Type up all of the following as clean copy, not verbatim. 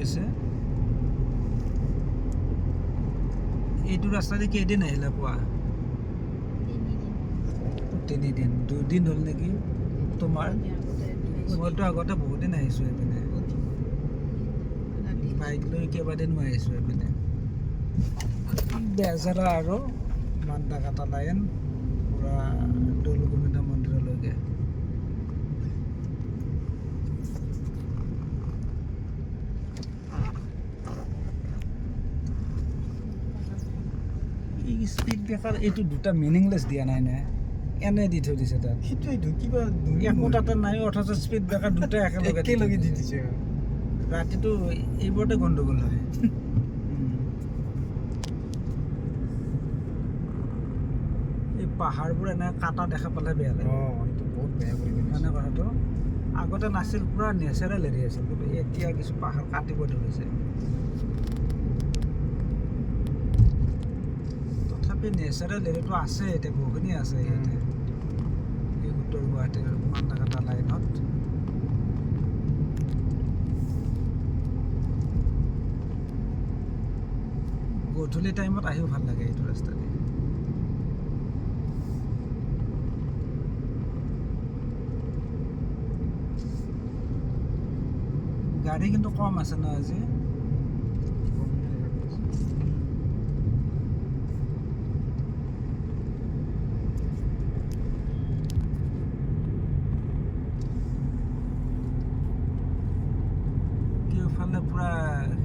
হৈছে এইটো ৰাস্তাতে কেইদিন আহিলা পোৱা 3 দিন 2 দিন হ'ল নেকি তোমাৰ মইতো আগতে বহুত দিন আহিছোঁ এইপিনে বাইক লৈ কেইবাদিনো আহিছোঁ এইপিনে বেজাৰা আৰু মান্দাকাটা লাইন পুৰা দৌল গোবিন্দ মন্দিৰলৈকে স্পীড ব্ৰেকাৰ এইটো দুটা মিনিংলেছ দিয়া নাই নে এনে দি থৈ দিছে তাত সেইটোৱেইটো কিবা একো তাতে নাই অথচ স্পীড ব্ৰেকাৰ দুটা একেলগে দি দিছে ৰাতিটো এইবোৰতে গণ্ডগোল হয় এই পাহাৰবোৰ এনে কাটা দেখা পালে বেয়া লাগে এইটো বহুত বেয়া কৰি মানে কথাটো আগতে নাছিল পুৰা নেচাৰেল এৰিয়া আছিল কিন্তু এতিয়া কিছু পাহাৰ কাটিব ধৰিছে তথাপি নেচাৰেল এৰিয়াটো আছে এতিয়া বহুখিনি আছে ইয়াতে এই উত্তৰ গুৱাহাটীৰ মান্দাকাটা লাইনত গধূলি টাইমত আহিও ভাল লাগে এইটো ৰাস্তাতে গাড়ী কিন্তু কম আছে ন আজি কেউফালে পুৰা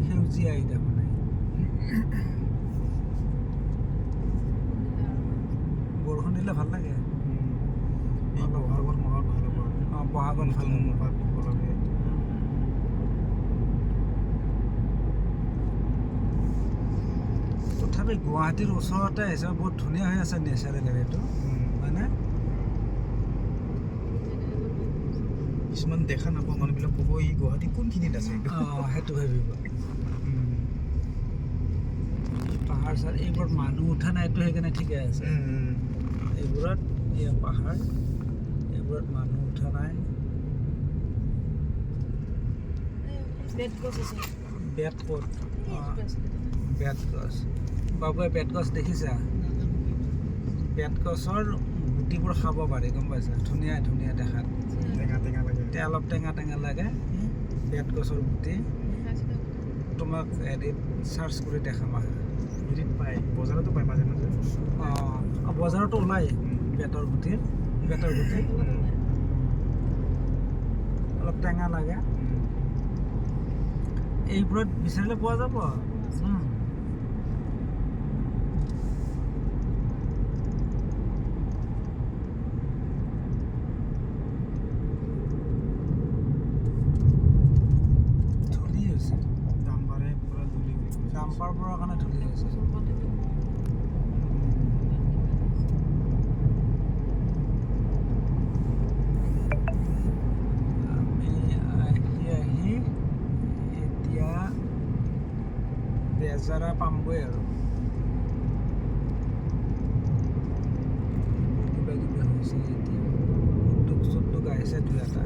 সেউজীয়া এতিয়া মানে বৰষুণ দিলে ভাল লাগে বহাগৰ মাহত ভাল হ'ব বহাগত ভাল হ'ব তথাপি গুৱাহাটীৰ ওচৰতে আহিছে বহুত ধুনীয়া হৈ আছে নেচাৰেল এৰিয়াটো হয়নে কিছুমান দেখা নাপাওঁ মানুহবিলাক ক'ব এই গুৱাহাটী কোনখিনিত আছে সেইটো ভাবিব পাহাৰ চাৰ এইবোৰত মানুহ উঠা নাইতো সেইকাৰণে ঠিকে আছে এইবোৰত এয়া পাহাৰ এইবোৰত মানুহ উঠা নাই বেত ক'ত বেত গছ বাবুৱে বেত গছ দেখিছা বেত গছৰ গুটিবোৰ খাব পাৰি গম পাইছা ধুনীয়া ধুনীয়া দেখাত এতিয়া অলপ টেঙা টেঙা লাগে বেত গছৰ গুটি তোমাক হেৰিত চাৰ্চ কৰি দেখাম হেৰিত পায় বজাৰতো পায় মাজে মাজে বজাৰতো ওলাই বেতৰ গুটি অলপ টেঙা লাগে এইবোৰত বিচাৰিলে পোৱা যাব ধূলি হৈছে ডাম্পাৰবোৰৰ কাৰণে ধূলি হৈছে বেজাৰা পামগৈ আৰু কিবা কিবি হৈছে এতিয়া উদ্যোগ আহিছে দুই এটা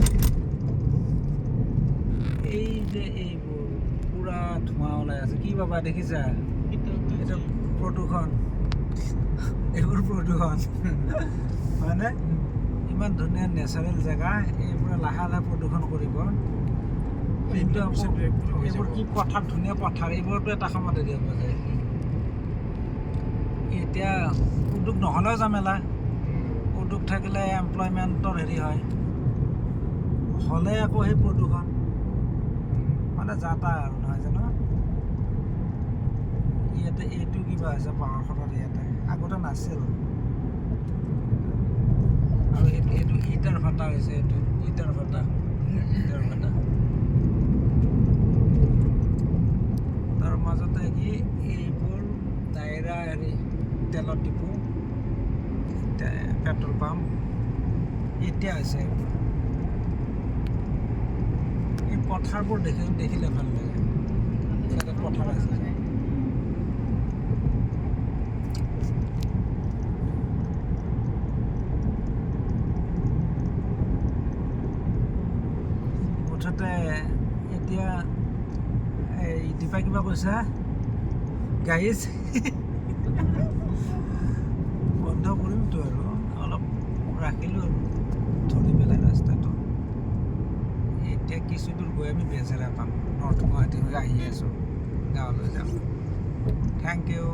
এই যে এইবোৰ পুৰা ধোঁৱা ওলাই আছে কি বাবা দেখিছা এইটো প্ৰদূষণ এইবোৰ প্ৰদূষণ হয়নে ইমান ধুনীয়া নেচাৰেল জেগা এইবোৰে লাহে লাহে প্ৰদূষণ কৰিব কিন্তু এইবোৰ কি পথাৰ ধুনীয়া পথাৰ এইবোৰতো এটা সময়ত এৰিয়া পোৱা যায় এতিয়া উদ্যোগ নহ'লেও জামেলা উদ্যোগ থাকিলে এমপ্লয়মেণ্টৰ হেৰি হয় হ'লে আকৌ সেই প্ৰদূষণ মানে যাতা আৰু নহয় জানো ইয়াতে এইটো কিবা হৈছে পাহাৰখনত ইয়াতে আগতে নাছিল আৰু এইটো ইটাৰ ভাটা হৈছে এইটো ইটাৰ ভাটা তাৰ মাজতে কি এইবোৰ দাইৰা হেৰি তেলৰ ডিপু পেট্ৰল পাম্প এতিয়া হৈছে এই পথাৰবোৰ দেখিলে ভাল লাগে এনেকৈ পথাৰ আছে মুঠতে এতিয়া এই ইতিপা কিবা কৈছা গাইজ বন্ধ কৰিমতো আৰু অলপ ৰাখিলোঁ আৰু ধৰি পেলাই ৰাস্তাটো এতিয়া কিছু দূৰ গৈ আমি বেচেৰা পাম নৰ্থ গুৱাহাটী হৈ আহি আছোঁ গাঁৱলৈ যাম থেংক ইউ